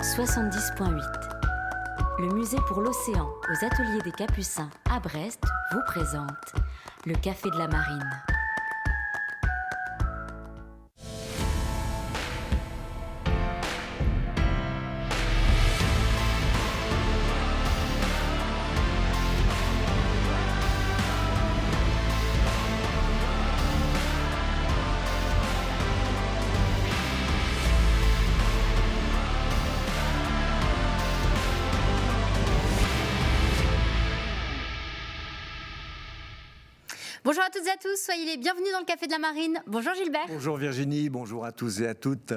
70.8. Le musée pour l'océan aux ateliers des Capucins à Brest vous présente le Café de la Marine. Bonjour à toutes et à tous, soyez les bienvenus dans le Café de la Marine. Bonjour Gilbert. Bonjour Virginie, bonjour à tous et à toutes.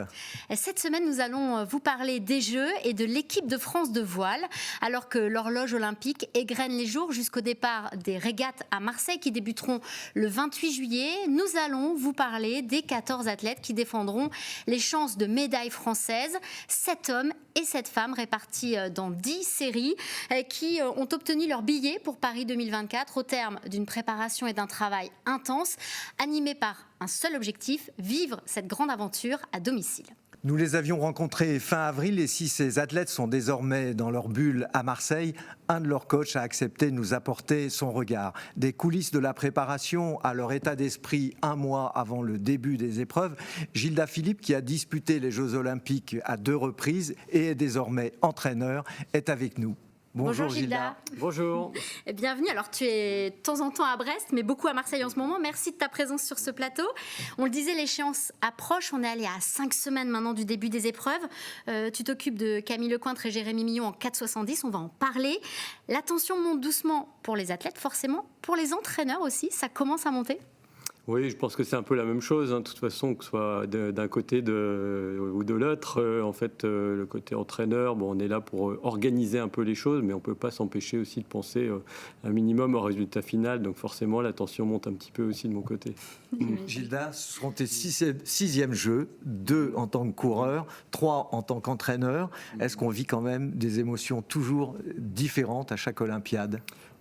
Cette semaine, nous allons vous parler des Jeux et de l'équipe de France de voile, alors que l'horloge olympique égrène les jours jusqu'au départ des régates à Marseille qui débuteront le 28 juillet. Nous allons vous parler des 14 athlètes qui défendront les chances de médailles françaises. 7 hommes et 7 femmes répartis dans 10 séries qui ont obtenu leur billet pour Paris 2024 au terme d'une préparation et d'un travail intense, animé par un seul objectif, vivre cette grande aventure à domicile. Nous les avions rencontrés fin avril et si ces athlètes sont désormais dans leur bulle à Marseille, un de leurs coachs a accepté de nous apporter son regard. Des coulisses de la préparation à leur état d'esprit un mois avant le début des épreuves, Gilda Philippe, qui a disputé les Jeux Olympiques à 2 reprises et est désormais entraîneur, est avec nous. Bonjour Gilda. Bonjour. Bienvenue. Alors tu es de temps en temps à Brest, mais beaucoup à Marseille en ce moment. Merci de ta présence sur ce plateau. On le disait, l'échéance approche. On est allé à 5 semaines maintenant du début des épreuves. Tu t'occupes de Camille Lecointre et Jérémy Millon en 4,70. On va en parler. La tension monte doucement pour les athlètes, forcément. Pour les entraîneurs aussi, ça commence à monter. Oui, je pense que c'est un peu la même chose, de toute façon, que ce soit d'un côté ou de l'autre. En fait, le côté entraîneur, on est là pour organiser un peu les choses, mais on ne peut pas s'empêcher aussi de penser un minimum au résultat final. Donc forcément, la tension monte un petit peu aussi de mon côté. Gilda, ce seront tes 6e Jeux, 2 en tant que coureur, 3 en tant qu'entraîneur. Est-ce qu'on vit quand même des émotions toujours différentes à chaque Olympiade ?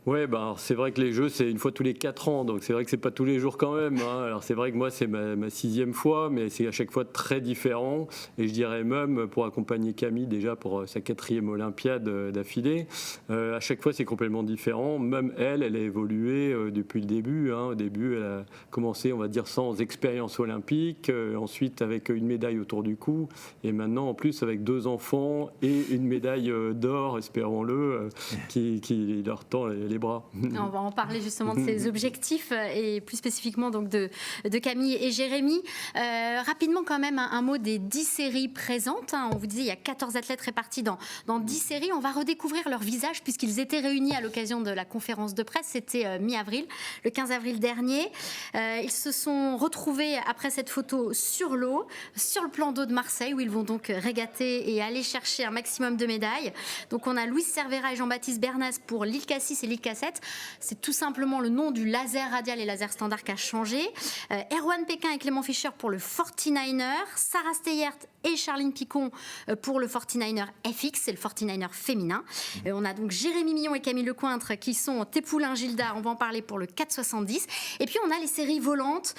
Oui, c'est vrai que les Jeux, c'est une fois tous les 4 ans, donc c'est vrai que c'est pas tous les jours quand même. Alors c'est vrai que moi, c'est ma 6e fois, mais c'est à chaque fois très différent. Et je dirais même, pour accompagner Camille déjà pour sa 4e Olympiade d'affilée, à chaque fois c'est complètement différent. Même elle a évolué depuis le début. Au début, elle a commencé, on va dire, sans expérience olympique, ensuite avec une médaille autour du cou, et maintenant en plus avec 2 enfants et une médaille d'or, espérons-le, qui leur tend les bras. On va en parler justement de ces objectifs et plus spécifiquement donc de Camille et Jérémy. Rapidement quand même un mot des 10 séries présentes. On vous disait il y a 14 athlètes répartis dans 10 séries. On va redécouvrir leur visage puisqu'ils étaient réunis à l'occasion de la conférence de presse. C'était mi-avril, le 15 avril dernier. Ils se sont retrouvés après cette photo sur l'eau, sur le plan d'eau de Marseille où ils vont donc régater et aller chercher un maximum de médailles. Donc on a Louis Cervera et Jean-Baptiste Bernas pour l'île Cassis et l'île Cassette. C'est tout simplement le nom du laser radial et laser standard qui a changé. Erwan Pékin et Clément Fischer pour le 49er. Sarah Steyert et Charline Picon pour le 49er FX, c'est le 49er féminin. On a donc Jérémy Millon et Camille Lecointre qui sont tes poulains Gilda, on va en parler pour le 4,70. Et puis on a les séries volantes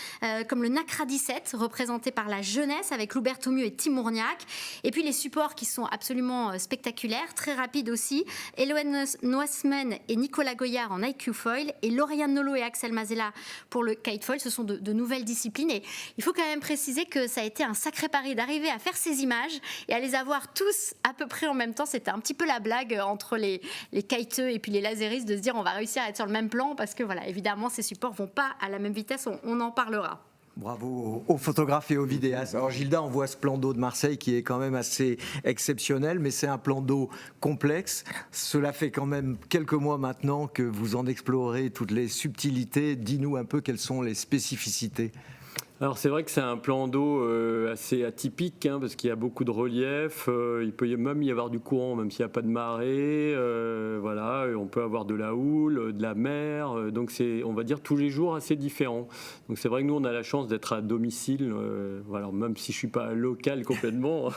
comme le NACRA 17 représenté par la jeunesse avec Loubert Tomieux et Tim Mourniac. Et puis les supports qui sont absolument spectaculaires, très rapides aussi. Eloane Noisman et Nicolas Goyard en IQ Foil et Lauriane Nolo et Axel Mazella pour le Kite Foil. Ce sont de nouvelles disciplines et il faut quand même préciser que ça a été un sacré pari d'arriver à faire ces images et à les avoir tous à peu près en même temps. C'était un petit peu la blague entre les kiteux et puis les laséristes de se dire on va réussir à être sur le même plan parce que voilà, évidemment ces supports vont pas à la même vitesse, on en parlera. Bravo aux photographes et aux vidéastes. Alors Gilda, on voit ce plan d'eau de Marseille qui est quand même assez exceptionnel, mais c'est un plan d'eau complexe. Cela fait quand même quelques mois maintenant que vous en explorez toutes les subtilités. Dis-nous un peu quelles sont les spécificités. Alors c'est vrai que c'est un plan d'eau assez atypique parce qu'il y a beaucoup de relief, il peut même y avoir du courant même s'il n'y a pas de marée, voilà, on peut avoir de la houle, de la mer, donc c'est, on va dire, tous les jours assez différent. Donc c'est vrai que nous on a la chance d'être à domicile, voilà, même si je ne suis pas local complètement.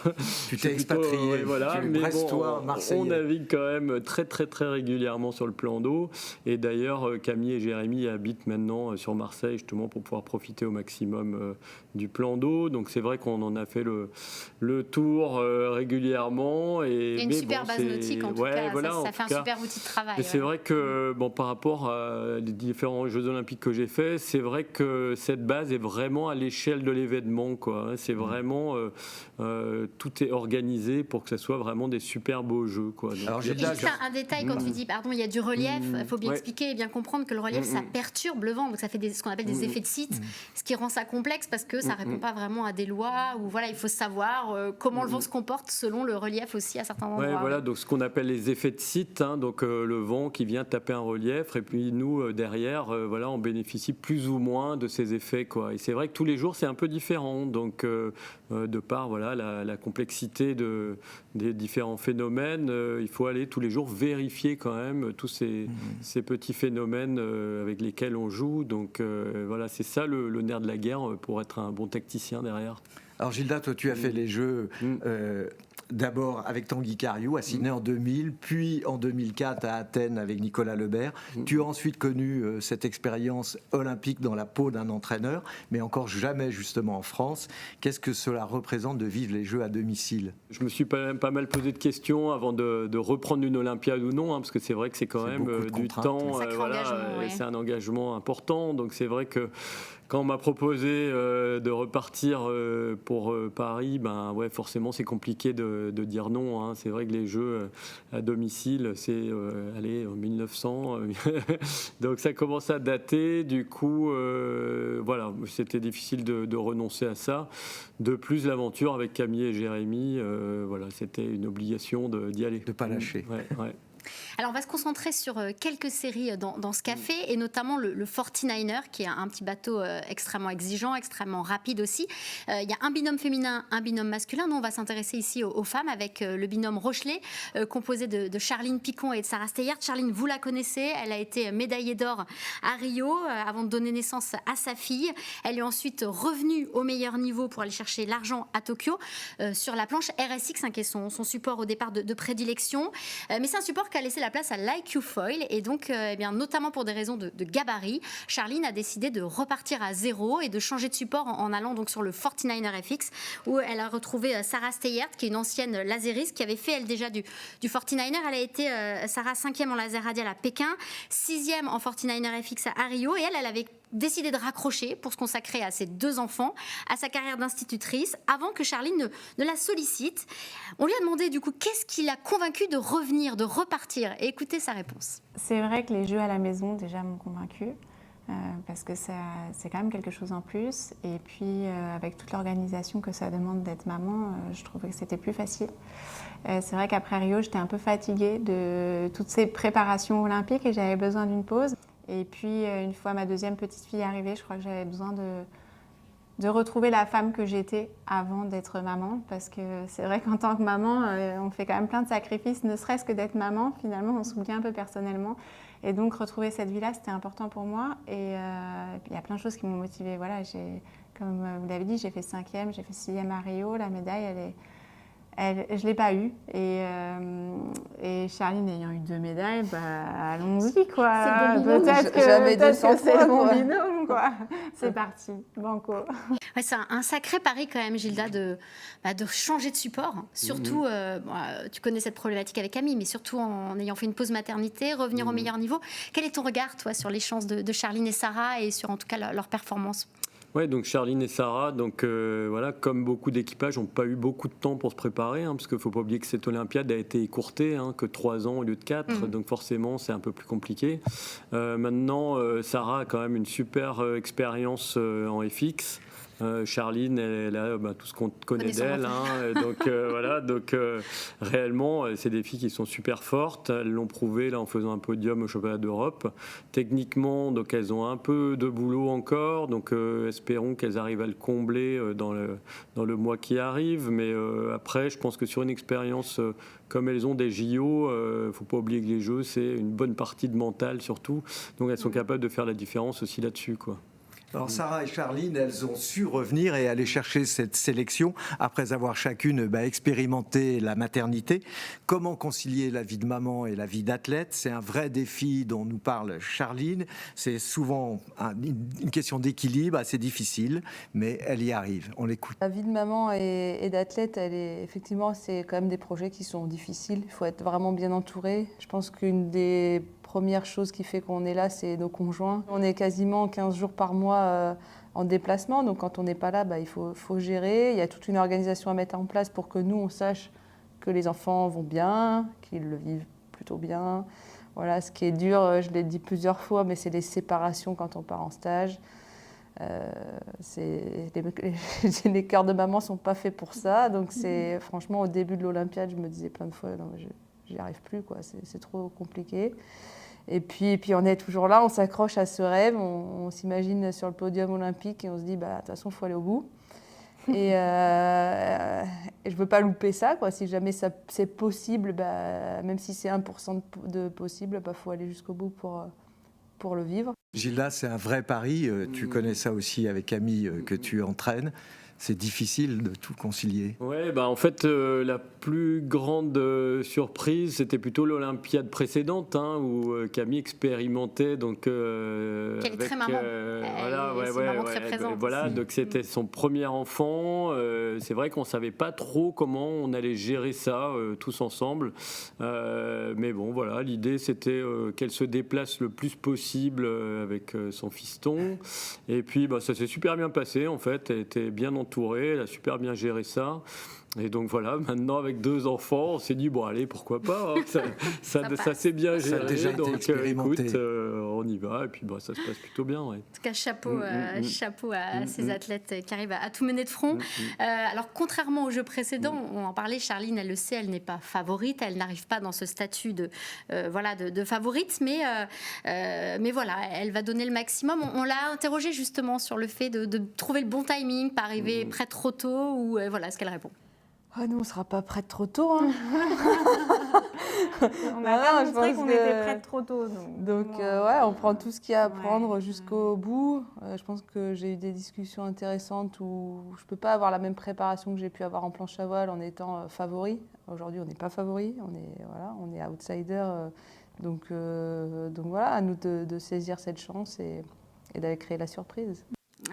Tu t'es expatrié, voilà, tu es mais brestois, marseillais. On navigue quand même très très très régulièrement sur le plan d'eau, et d'ailleurs Camille et Jérémy habitent maintenant sur Marseille justement pour pouvoir profiter au maximum comme du plan d'eau. Donc c'est vrai qu'on en a fait le tour régulièrement. Il y a une super base nautique en tout cas, voilà, ça fait un super outil de travail. Mais c'est vrai que par rapport à les différents Jeux Olympiques que j'ai faits, c'est vrai que cette base est vraiment à l'échelle de l'événement, quoi. C'est vraiment tout est organisé pour que ce soit vraiment des super beaux jeux, quoi. Donc, Alors, juste un détail quand tu dis pardon, il y a du relief, il faut bien expliquer et bien comprendre que le relief ça perturbe le vent, donc ça fait ce qu'on appelle des effets de site, ce qui rend ça complexe parce que ça répond pas vraiment à des lois ou voilà, il faut savoir comment le vent se comporte selon le relief aussi à certains endroits. Voilà, donc ce qu'on appelle les effets de site, donc le vent qui vient taper un relief et puis nous derrière voilà, on bénéficie plus ou moins de ces effets, quoi. Et c'est vrai que tous les jours c'est un peu différent, donc de par voilà, la complexité des différents phénomènes, il faut aller tous les jours vérifier quand même tous ces petits phénomènes avec lesquels on joue. Donc voilà, c'est ça le nerf de la guerre pour être un bon tacticien derrière. Alors Gilda, toi tu as fait les Jeux d'abord avec Tanguy Cariou à Sydney en 2000, puis en 2004 à Athènes avec Nicolas Lebert. Tu as ensuite connu cette expérience olympique dans la peau d'un entraîneur, mais encore jamais justement en France. Qu'est-ce que cela représente de vivre les Jeux à domicile ? Je me suis pas mal posé de questions avant de reprendre une Olympiade ou non, parce que c'est vrai que c'est quand même du temps, c'est un engagement important. Donc c'est vrai que quand on m'a proposé de repartir pour Paris, forcément c'est compliqué de dire non, hein. C'est vrai que les Jeux à domicile, c'est en 1900, donc ça commence à dater. Du coup, voilà, c'était difficile de renoncer à ça. De plus, l'aventure avec Camille et Jérémy, voilà, c'était une obligation d'y aller. De ne pas lâcher. Ouais. Alors on va se concentrer sur quelques séries dans ce café et notamment le 49er qui est un petit bateau extrêmement exigeant, extrêmement rapide aussi. Il y a un binôme féminin, un binôme masculin. Nous on va s'intéresser ici aux femmes avec le binôme Rochelet composé de Charline Picon et de Sarah Steyert. Charline, vous la connaissez, elle a été médaillée d'or à Rio avant de donner naissance à sa fille. Elle est ensuite revenue au meilleur niveau pour aller chercher l'argent à Tokyo sur la planche RSX qui est son support au départ de prédilection. Mais c'est un support qui a laissé la place à l'IQ Foil et donc notamment pour des raisons de gabarit, Charline a décidé de repartir à zéro et de changer de support en allant donc sur le 49er FX où elle a retrouvé Sarah Steyert qui est une ancienne lasériste qui avait fait elle déjà du 49er. Elle a été Sarah 5e en laser radial à Pékin, 6e en 49er FX à Rio et elle avait décidé de raccrocher pour se consacrer à ses 2 enfants, à sa carrière d'institutrice, avant que Charline ne la sollicite. On lui a demandé du coup qu'est-ce qui l'a convaincue de revenir, de repartir, et écoutez sa réponse. C'est vrai que les Jeux à la maison déjà m'ont convaincue, parce que c'est quand même quelque chose en plus, et puis avec toute l'organisation que ça demande d'être maman, je trouvais que c'était plus facile. C'est vrai qu'après Rio, j'étais un peu fatiguée de toutes ces préparations olympiques et j'avais besoin d'une pause. Et puis, une fois ma deuxième petite fille arrivée, je crois que j'avais besoin de retrouver la femme que j'étais avant d'être maman. Parce que c'est vrai qu'en tant que maman, on fait quand même plein de sacrifices, ne serait-ce que d'être maman. Finalement, on s'oublie un peu personnellement. Et donc, retrouver cette vie-là, c'était important pour moi. Et puis, il y a plein de choses qui m'ont motivée. Voilà, comme vous l'avez dit, j'ai fait 5e, j'ai fait 6e à Rio. La médaille, je ne l'ai pas eue. Et Charline ayant eu 2 médailles, allons-y, quoi. C'est bon binôme, peut-être que c'est bon binôme, quoi. C'est parti, banco. Ouais, c'est un sacré pari quand même, Gilda, de changer de support. Surtout, tu connais cette problématique avec Camille, mais surtout en ayant fait une pause maternité, revenir au meilleur niveau. Quel est ton regard, toi, sur les chances de Charline et Sarah et sur en tout cas leur performance ? Ouais, donc Charline et Sarah, donc voilà, comme beaucoup d'équipages, n'ont pas eu beaucoup de temps pour se préparer, parce qu'il ne faut pas oublier que cette Olympiade a été écourtée, que 3 ans au lieu de 4, donc forcément c'est un peu plus compliqué. Maintenant, Sarah a quand même une super expérience en FX. Charline, elle a tout ce qu'on connaît d'elle, donc voilà, donc réellement, c'est des filles qui sont super fortes. Elles l'ont prouvé là en faisant un podium au championnat d'Europe. Techniquement, donc elles ont un peu de boulot encore, donc espérons qu'elles arrivent à le combler dans le mois qui arrive. Mais après, je pense que sur une expérience comme elles ont des JO, faut pas oublier que les Jeux, c'est une bonne partie de mental surtout. Donc elles sont capables de faire la différence aussi là-dessus, quoi. Alors Sarah et Charline, elles ont su revenir et aller chercher cette sélection après avoir chacune expérimenté la maternité. Comment concilier la vie de maman et la vie d'athlète? C'est un vrai défi dont nous parle Charline. C'est souvent une question d'équilibre assez difficile, mais elle y arrive. On l'écoute. La vie de maman et d'athlète, effectivement, c'est quand même des projets qui sont difficiles. Il faut être vraiment bien entouré. Je pense qu'une des première chose qui fait qu'on est là, c'est nos conjoints. On est quasiment 15 jours par mois en déplacement, donc quand on n'est pas là, il faut gérer. Il y a toute une organisation à mettre en place pour que nous, on sache que les enfants vont bien, qu'ils le vivent plutôt bien. Voilà, ce qui est dur, je l'ai dit plusieurs fois, mais c'est les séparations quand on part en stage. Les cœurs de maman ne sont pas faits pour ça, donc franchement, au début de l'Olympiade, je me disais plein de fois, non, j'y arrive plus, quoi. C'est trop compliqué. Et puis on est toujours là, on s'accroche à ce rêve, on s'imagine sur le podium olympique et on se dit, de toute façon, il faut aller au bout. Et je ne veux pas louper ça, quoi. Si jamais c'est possible, même si c'est 1% de possible, faut aller jusqu'au bout pour le vivre. Gilda, c'est un vrai pari. Tu connais ça aussi avec Camille que tu entraînes. C'est difficile de tout concilier. Ouais, en fait, la plus grande surprise, c'était plutôt l'Olympiade précédente, où Camille expérimentait. Donc, elle est très maman. Maman très présente. Voilà, donc c'était son premier enfant. C'est vrai qu'on ne savait pas trop comment on allait gérer ça tous ensemble. Mais bon, voilà, l'idée, c'était qu'elle se déplace le plus possible avec son fiston. Et puis, ça s'est super bien passé, en fait. Elle était bien entourée, elle a super bien géré ça. Et donc voilà, maintenant avec 2 enfants, on s'est dit, allez, pourquoi pas, ça s'est bien géré. Ça a déjà été expérimenté. Écoute, on y va, et puis ça se passe plutôt bien. Ouais. En tout cas, chapeau à ces athlètes qui arrivent à tout mener de front. Alors, contrairement aux Jeux précédents, on en parlait, Charline, elle le sait, elle n'est pas favorite, elle n'arrive pas dans ce statut de favorite, mais voilà, elle va donner le maximum. On l'a interrogée justement sur le fait de trouver le bon timing, pas arriver près trop tôt, ou voilà ce qu'elle répond. Nous, on ne sera pas prête trop tôt. Hein. On n'a pas montré qu'on était prête trop tôt. Donc on prend tout ce qu'il y a à prendre jusqu'au bout. Je pense que j'ai eu des discussions intéressantes où je ne peux pas avoir la même préparation que j'ai pu avoir en planche à voile en étant favori. Aujourd'hui, on n'est pas favori, on est outsider. Donc voilà, à nous de saisir cette chance et d'aller créer la surprise.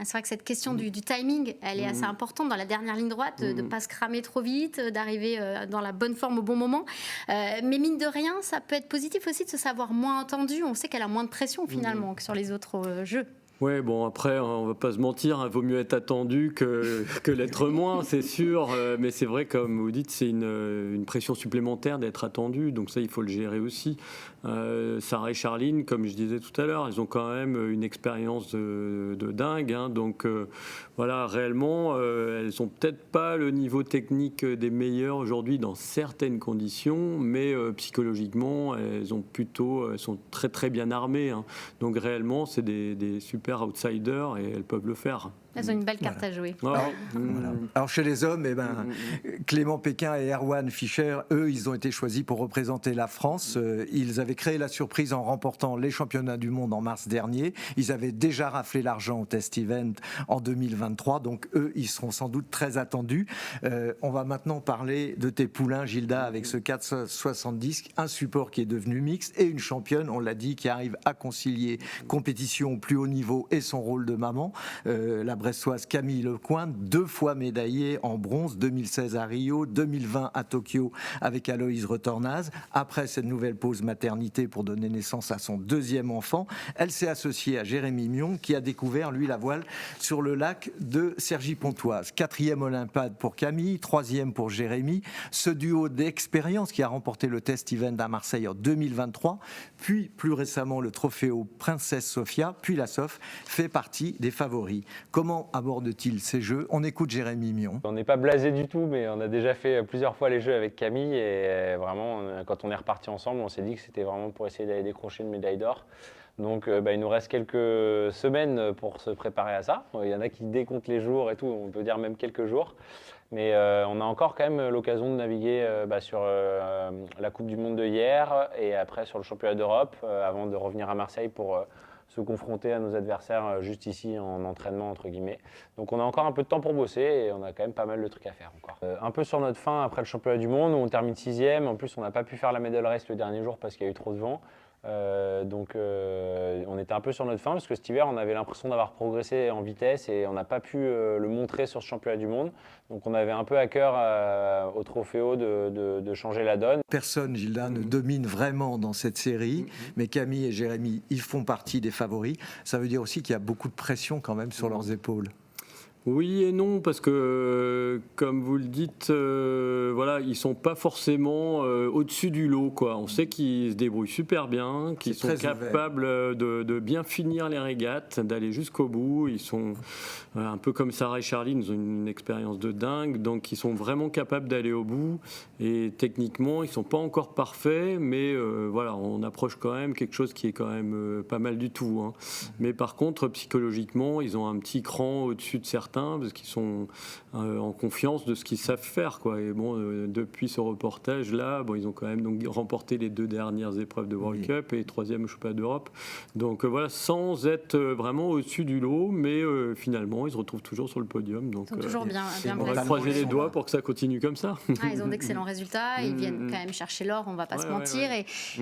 C'est vrai que cette question du timing, elle est assez importante dans la dernière ligne droite, de ne pas se cramer trop vite, d'arriver dans la bonne forme au bon moment. Mais mine de rien, ça peut être positif aussi de se savoir moins entendu. On sait qu'elle a moins de pression finalement que sur les autres jeux. Ouais, après, on va pas se mentir, vaut mieux être attendu que l'être moins, c'est sûr. Mais c'est vrai, comme vous dites, c'est une pression supplémentaire d'être attendu. Donc ça, il faut le gérer aussi. Sarah et Charline, comme je disais tout à l'heure, elles ont quand même une expérience de dingue. Donc voilà, réellement, elles n'ont peut-être pas le niveau technique des meilleures aujourd'hui dans certaines conditions, mais psychologiquement, elles sont très très bien armées. Donc réellement, c'est des super outsiders et elles peuvent le faire. Elles ont une belle carte à jouer. Voilà. Alors chez les hommes, Clément Péquin et Erwan Fischer, eux, ils ont été choisis pour représenter la France. Ils avaient créé la surprise en remportant les championnats du monde en mars dernier. Ils avaient déjà raflé l'argent au test event en 2023. Donc eux, ils seront sans doute très attendus. On va maintenant parler de tes poulains, Gilda, avec ce 470, un support qui est devenu mixte et une championne, on l'a dit, qui arrive à concilier compétition au plus haut niveau et son rôle de maman. La Bressoise Camille Lecointe, 2 fois médaillée en bronze, 2016 à Rio, 2020 à Tokyo avec Aloïse Retornaz. Après cette nouvelle pause maternité pour donner naissance à son 2e enfant, elle s'est associée à Jérémy Mion qui a découvert, lui, la voile sur le lac de Cergy-Pontoise. 4e Olympiade pour Camille, 3e pour Jérémy. Ce duo d'expérience qui a remporté le test event à Marseille en 2023, puis plus récemment le Trofeo Princesse Sofia, puis la SOF, fait partie des favoris. Comment aborde-t-il ces jeux? On écoute Jérémy Mion. On n'est pas blasé du tout, mais on a déjà fait plusieurs fois les jeux avec Camille et vraiment, quand on est reparti ensemble, on s'est dit que c'était vraiment pour essayer d'aller décrocher une médaille d'or. Donc il nous reste quelques semaines pour se préparer à ça. Il y en a qui décomptent les jours et tout, on peut dire même quelques jours. Mais on a encore quand même l'occasion de naviguer sur la Coupe du Monde de hier et après sur le Championnat d'Europe avant de revenir à Marseille pour se confronter à nos adversaires juste ici en entraînement entre guillemets. Donc on a encore un peu de temps pour bosser et on a quand même pas mal de trucs à faire encore. Un peu sur notre fin après le championnat du monde, où on termine 6e. En plus on n'a pas pu faire la medal race le dernier jour parce qu'il y a eu trop de vent. Donc on était un peu sur notre fin parce que cet hiver on avait l'impression d'avoir progressé en vitesse et on n'a pas pu le montrer sur ce championnat du monde. Donc on avait un peu à cœur au Trofeo de changer la donne. Personne, Gilda, ne domine vraiment dans cette série, mais Camille et Jérémy, ils font partie des favoris. Ça veut dire aussi qu'il y a beaucoup de pression quand même sur leurs épaules. Oui et non, parce que, comme vous le dites, voilà, ils ne sont pas forcément au-dessus du lot, quoi. On sait qu'ils se débrouillent super bien, qu'ils sont capables de bien finir les régates, d'aller jusqu'au bout. Ils sont un peu comme Sarah et Charline, ils ont une expérience de dingue, donc ils sont vraiment capables d'aller au bout. Et techniquement, ils ne sont pas encore parfaits, mais voilà, on approche quand même quelque chose qui est quand même pas mal du tout, hein. Mais par contre, psychologiquement, ils ont un petit cran au-dessus de certains, parce qu'ils sont en confiance de ce qu'ils savent faire, quoi. Et bon, depuis ce reportage-là, bon, ils ont quand même donc remporté les 2 dernières épreuves de World Cup et 3e au championnat d'Europe. Donc voilà, sans être vraiment au-dessus du lot, mais finalement, ils se retrouvent toujours sur le podium. Donc, ils sont toujours bien on va croiser les doigts pour que ça continue comme ça. Ils ont d'excellents résultats, ils viennent quand même chercher l'or, on ne va pas se mentir.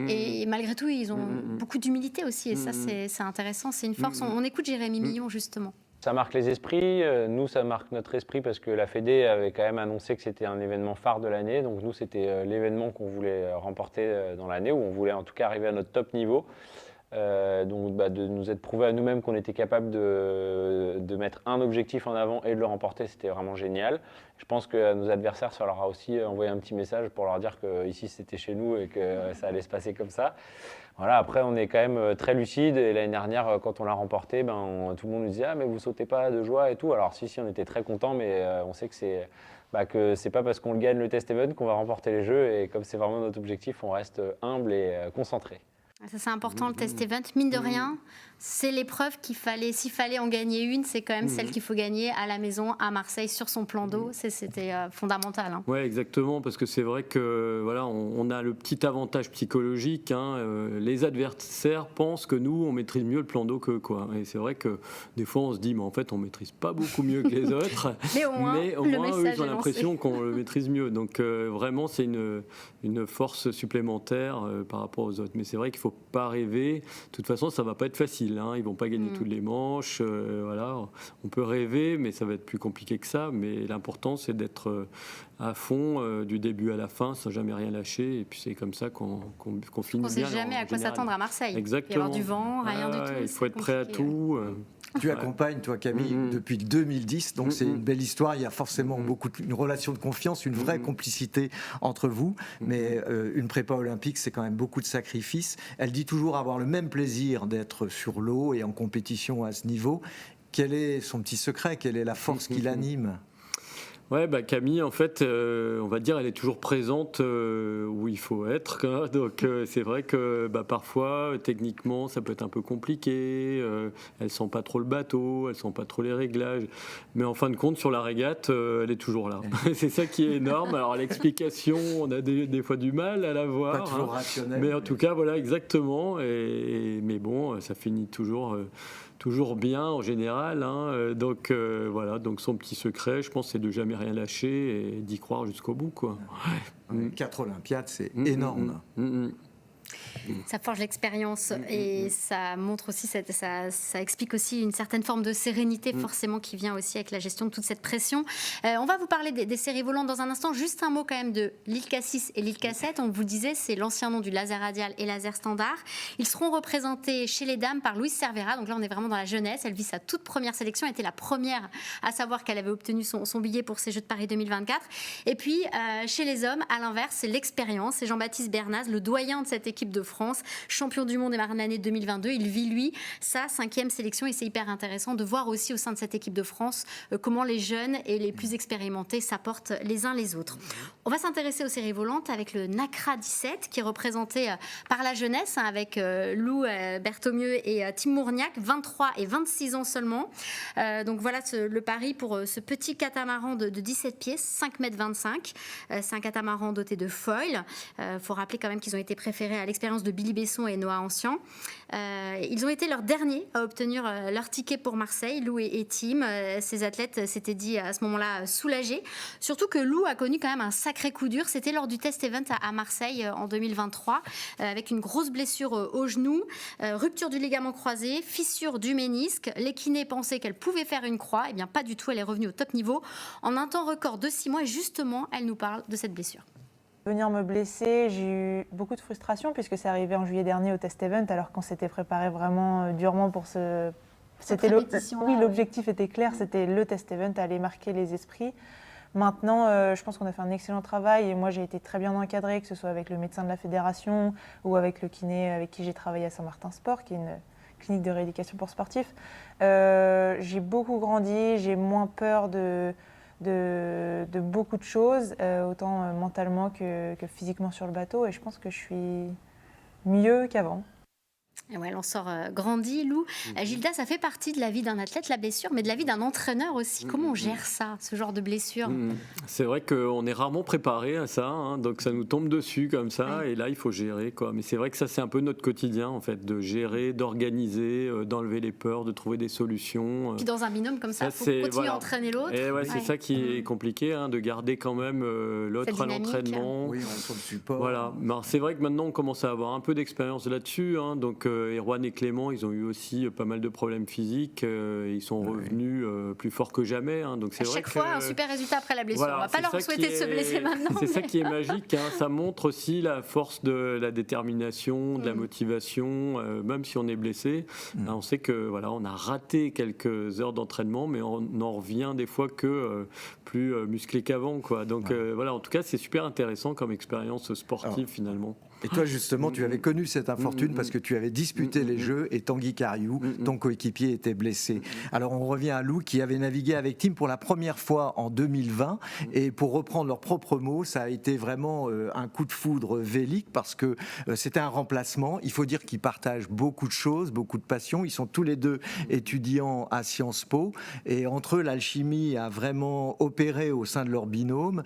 Et malgré tout, ils ont beaucoup d'humilité aussi, et ça, c'est intéressant, c'est une force. On écoute Jérémy Millon, justement. Ça marque les esprits, nous ça marque notre esprit parce que la Fédé avait quand même annoncé que c'était un événement phare de l'année, donc nous c'était l'événement qu'on voulait remporter dans l'année, où on voulait en tout cas arriver à notre top niveau. Donc de nous être prouvé à nous-mêmes qu'on était capable de mettre un objectif en avant et de le remporter, c'était vraiment génial. Je pense que nos adversaires, ça leur a aussi envoyé un petit message pour leur dire qu'ici c'était chez nous et que ça allait se passer comme ça. Voilà, après on est quand même très lucide, et l'année dernière quand on l'a remporté, tout le monde nous disait « Ah mais vous sautez pas de joie et tout ». Alors si on était très contents, mais on sait que c'est pas parce qu'on le gagne le test event qu'on va remporter les jeux, et comme c'est vraiment notre objectif, on reste humble et concentré. Ça c'est important, le test event, mine de rien, c'est l'épreuve s'il fallait en gagner une, c'est quand même celle qu'il faut gagner à la maison, à Marseille, sur son plan d'eau. C'était fondamental, hein. Oui, exactement, parce que c'est vrai que voilà, on a le petit avantage psychologique, hein, les adversaires pensent que nous, on maîtrise mieux le plan d'eau qu'eux, quoi. Et c'est vrai que des fois, on se dit, mais en fait, on maîtrise pas beaucoup mieux que les autres. Mais au moins eux, ils ont l'impression qu'on le maîtrise mieux. Donc vraiment, c'est une force supplémentaire par rapport aux autres. Mais c'est vrai qu'il ne faut pas rêver. De toute façon, ça ne va pas être facile, hein. Ils ne vont pas gagner tous les manches. Voilà. On peut rêver, mais ça va être plus compliqué que ça. Mais l'important, c'est d'être à fond du début à la fin, sans jamais rien lâcher. Et puis c'est comme ça qu'on finit bien. On ne sait jamais à quoi s'attendre à Marseille. Exactement. Il y avoir du vent, rien du tout. Il faut être prêt à tout. Tu accompagnes, toi Camille, depuis 2010, donc c'est une belle histoire. Il y a forcément une relation de confiance, une vraie complicité entre vous. Mais une prépa olympique, c'est quand même beaucoup de sacrifices. Elle dit toujours avoir le même plaisir d'être sur l'eau et en compétition à ce niveau. Quel est son petit secret? Quelle est la force qui l'anime? Ouais, Camille, en fait, on va dire, elle est toujours présente où il faut être, quoi. Donc, c'est vrai que parfois, techniquement, ça peut être un peu compliqué. Elle sent pas trop le bateau, elle sent pas trop les réglages. Mais en fin de compte, sur la régate, elle est toujours là. C'est ça qui est énorme. Alors, l'explication, on a des fois du mal à la voir. Pas toujours rationnel. Mais en tout cas, voilà, exactement. Mais bon, ça finit toujours bien en général, hein. Donc voilà, donc son petit secret, je pense, c'est de jamais rien lâcher et d'y croire jusqu'au bout, quoi. 4 Olympiades, c'est énorme. Ça forge l'expérience et ça montre aussi, ça explique aussi une certaine forme de sérénité forcément qui vient aussi avec la gestion de toute cette pression. On va vous parler des séries volantes dans un instant. Juste un mot quand même de l'ILCA 6 et l'ILCA 7. On vous le disait, c'est l'ancien nom du laser radial et laser standard. Ils seront représentés chez les dames par Louise Cervera. Donc là, on est vraiment dans la jeunesse. Elle vit sa toute première sélection. Elle était la première à savoir qu'elle avait obtenu son billet pour ces Jeux de Paris 2024. Et puis, chez les hommes, à l'inverse, c'est l'expérience. C'est Jean-Baptiste Bernaz, le doyen de cette équipe de France, champion du monde et année 2022. Il vit, lui, sa 5e sélection et c'est hyper intéressant de voir aussi au sein de cette équipe de France comment les jeunes et les plus expérimentés s'apportent les uns les autres. On va s'intéresser aux séries volantes avec le NACRA 17 qui est représenté par la jeunesse, hein, avec Lou Berthomieux et Tim Mourniac, 23 et 26 ans seulement. Donc voilà le pari pour ce petit catamaran de 17 pieds, 5,25 m. C'est un catamaran doté de foil. Faut rappeler quand même qu'ils ont été préférés à à l'expérience de Billy Besson et Noah Ancien. Ils ont été leurs derniers à obtenir leur ticket pour Marseille, Lou et Tim. Ces athlètes s'étaient dit à ce moment-là soulagés. Surtout que Lou a connu quand même un sacré coup dur. C'était lors du test event à Marseille en 2023, avec une grosse blessure au genou, rupture du ligament croisé, fissure du ménisque. Les kinés pensaient qu'elle pouvait faire une croix. Eh bien, pas du tout. Elle est revenue au top niveau en un temps record de 6 mois. Et justement, elle nous parle de cette blessure. Venir me blesser, j'ai eu beaucoup de frustration puisque c'est arrivé en juillet dernier au test event alors qu'on s'était préparé vraiment durement pour ce... L'objectif était clair, c'était le test event, aller marquer les esprits. Maintenant, je pense qu'on a fait un excellent travail et moi j'ai été très bien encadrée, que ce soit avec le médecin de la fédération ou avec le kiné avec qui j'ai travaillé à Saint-Martin Sport, qui est une clinique de rééducation pour sportifs. J'ai beaucoup grandi, j'ai moins peur de beaucoup de choses, autant mentalement que physiquement sur le bateau, et je pense que je suis mieux qu'avant. Et ouais, elle en sort grandi, Lou. Gilda, ça fait partie de la vie d'un athlète, la blessure, mais de la vie d'un entraîneur aussi. Comment on gère ça, ce genre de blessure? C'est vrai qu'on est rarement préparé à ça, hein, donc ça nous tombe dessus comme ça, Ouais. et là il faut gérer, quoi. Mais c'est vrai que ça c'est un peu notre quotidien en fait, de gérer, d'organiser, d'enlever les peurs, de trouver des solutions. Puis dans un binôme comme ça, il faut c'est- continuer voilà. à entraîner l'autre. Et ouais, c'est ça qui est compliqué, hein, de garder quand même l'autre à dynamique. l'entraînement. Oui, on sur le support. Voilà, ben, c'est vrai que maintenant on commence à avoir un peu d'expérience là-dessus, hein. Donc Erwan et Clément, ils ont eu aussi pas mal de problèmes physiques, et ils sont revenus plus forts que jamais, hein. Donc c'est À vrai chaque que fois, un super résultat après la blessure. voilà, On va pas c'est leur ça souhaiter qui de se blesser est- maintenant. C'est ça mais- qui est magique, hein. Ça montre aussi la force de la détermination, de la motivation, même si on est blessé. On sait que voilà, on a raté quelques heures d'entraînement, mais on en revient des fois que plus musclé qu'avant, quoi. Donc voilà, en tout cas, c'est super intéressant comme expérience sportive finalement. Et toi, justement, tu avais connu cette infortune parce que tu avais disputé les Jeux et Tanguy Cariou, ton coéquipier, était blessé. Alors, on revient à Lou qui avait navigué avec Tim pour la première fois en 2020. Et pour reprendre leurs propres mots, ça a été vraiment un coup de foudre vélique parce que c'était un remplacement. Il faut dire qu'ils partagent beaucoup de choses, beaucoup de passions. Ils sont tous les deux étudiants à Sciences Po. Et entre eux, l'alchimie a vraiment opéré au sein de leur binôme.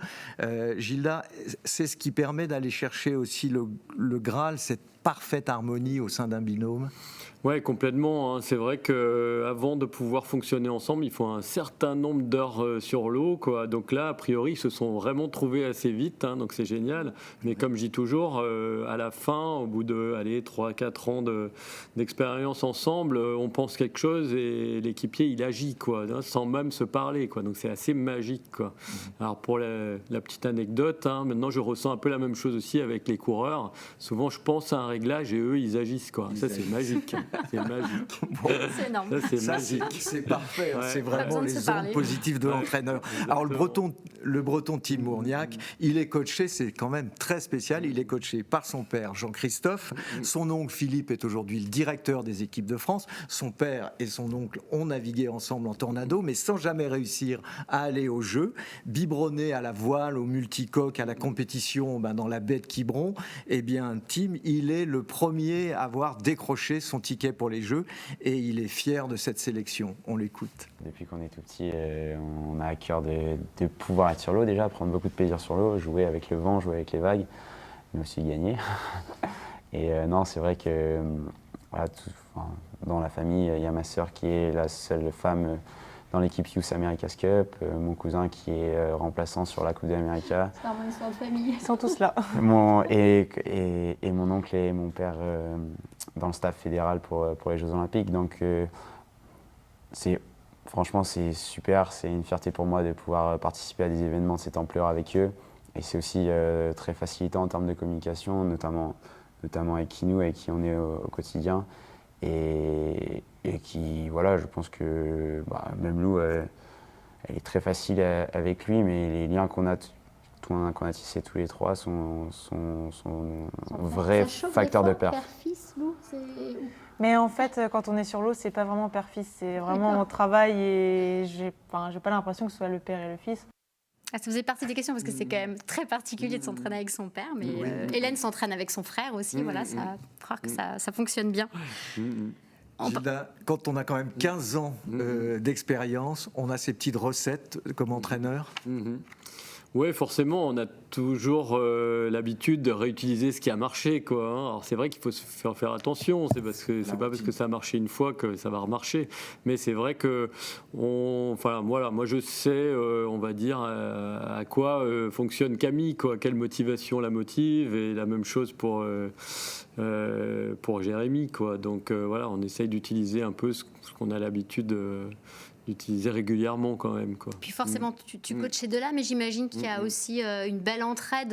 Gilda, c'est ce qui permet d'aller chercher aussi le Graal, cette parfaite harmonie au sein d'un binôme. Ouais, complètement, hein. C'est vrai qu'avant de pouvoir fonctionner ensemble, il faut un certain nombre d'heures sur l'eau, quoi. Donc là, a priori, ils se sont vraiment trouvés assez vite, hein, donc c'est génial. Mais comme je dis toujours, à la fin, au bout de 3-4 ans d'expérience ensemble, on pense quelque chose et l'équipier, il agit, quoi, hein, sans même se parler, quoi. Donc c'est assez magique, quoi. Alors pour la petite anecdote, hein, maintenant je ressens un peu la même chose aussi avec les coureurs. Souvent, je pense à un réglage et eux, ils agissent, quoi. Ça, c'est magique. C'est magique. C'est énorme. Ça, c'est Ça, magique. c'est parfait. Ouais. C'est Pas vraiment besoin de les se parler. ondes positives de l'entraîneur. Alors, le breton Tim Mourniac, il est coaché, c'est quand même très spécial. Il est coaché par son père, Jean-Christophe. Son oncle, Philippe, est aujourd'hui le directeur des équipes de France. Son père et son oncle ont navigué ensemble en tornado, mais sans jamais réussir à aller aux Jeux. Biberonné à la voile, au multicoque, à la compétition dans la baie de Quiberon, eh bien, Tim, il est le premier à avoir décroché son ticket pour les Jeux et il est fier de cette sélection. On l'écoute. Depuis qu'on est tout petit, on a à cœur de pouvoir être sur l'eau déjà, prendre beaucoup de plaisir sur l'eau, jouer avec le vent, jouer avec les vagues, mais aussi gagner. Et non, c'est vrai que voilà, dans la famille, il y a ma sœur qui est la seule femme dans l'équipe Youth America's Cup, mon cousin qui est remplaçant sur la Coupe d'América. C'est vraiment une histoire de famille. Ils sont tous là. Et mon oncle et mon père dans le staff fédéral pour les Jeux Olympiques. Donc franchement, c'est super, c'est une fierté pour moi de pouvoir participer à des événements de cette ampleur avec eux. Et c'est aussi très facilitant en termes de communication, notamment avec Kinou, avec qui on est au quotidien. Et qui, voilà, je pense que même Lou, elle est très facile avec lui, mais les liens qu'on a tissés tous les trois sont vrais facteurs de perf. Père-fils, Lou, Mais en fait, quand on est sur l'eau, c'est pas vraiment père-fils, c'est vraiment on travaille et j'ai pas l'impression que ce soit le père et le fils. Ah, ça faisait partie des questions parce que c'est quand même très particulier de s'entraîner avec son père, mais Hélène s'entraîne avec son frère aussi, voilà, ça croire que ça fonctionne bien. Gilda, quand on a quand même 15 ans d'expérience, on a ces petites recettes comme entraîneur. Ouais, forcément, on a toujours l'habitude de réutiliser ce qui a marché, quoi. Hein. Alors c'est vrai qu'il faut se faire attention. C'est pas parce que ça a marché une fois que ça va remarcher. Mais c'est vrai que, moi je sais, on va dire à quoi fonctionne Camille, quoi. Quelle motivation la motive, et la même chose pour Jérémy, quoi. Donc voilà, on essaye d'utiliser un peu ce qu'on a l'habitude d'utiliser régulièrement quand même, quoi. Puis forcément, tu coaches ces deux-là, mais j'imagine qu'il y a aussi une belle entraide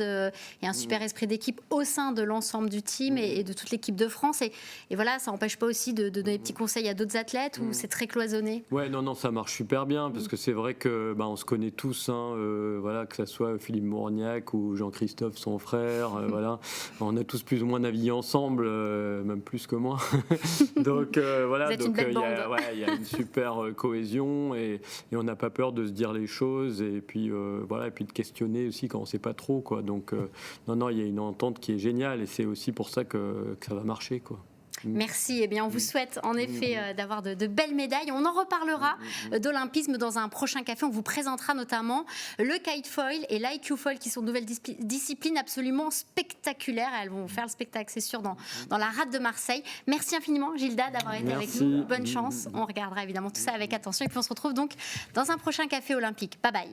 et un super esprit d'équipe au sein de l'ensemble du team et de toute l'équipe de France. Et voilà, ça n'empêche pas aussi de donner des petits conseils à d'autres athlètes où c'est très cloisonné. Ouais, non, ça marche super bien parce que c'est vrai que on se connaît tous, hein, voilà, que ça soit Philippe Mourniac ou Jean-Christophe, son frère, voilà, on a tous plus ou moins navigué ensemble, même plus que moi. Donc voilà, vous êtes une belle bande. Il y a une super cohésion. Et on n'a pas peur de se dire les choses et puis voilà, et puis de questionner aussi quand on ne sait pas trop, quoi. Donc non, il y a une entente qui est géniale et c'est aussi pour ça que ça va marcher, quoi. Merci. Eh bien, on vous souhaite en effet d'avoir de belles médailles. On en reparlera d'olympisme dans un prochain café. On vous présentera notamment le kite foil et l'IQ foil qui sont de nouvelles disciplines absolument spectaculaires. Elles vont faire le spectacle, c'est sûr, dans la rade de Marseille. Merci infiniment, Gilda, d'avoir été avec nous. Bonne chance. On regardera évidemment tout ça avec attention. Et puis, on se retrouve donc dans un prochain café olympique. Bye bye.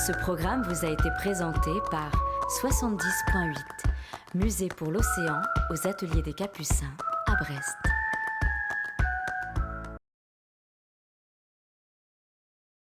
Ce programme vous a été présenté par 70.8, Musée pour l'océan aux Ateliers des Capucins à Brest.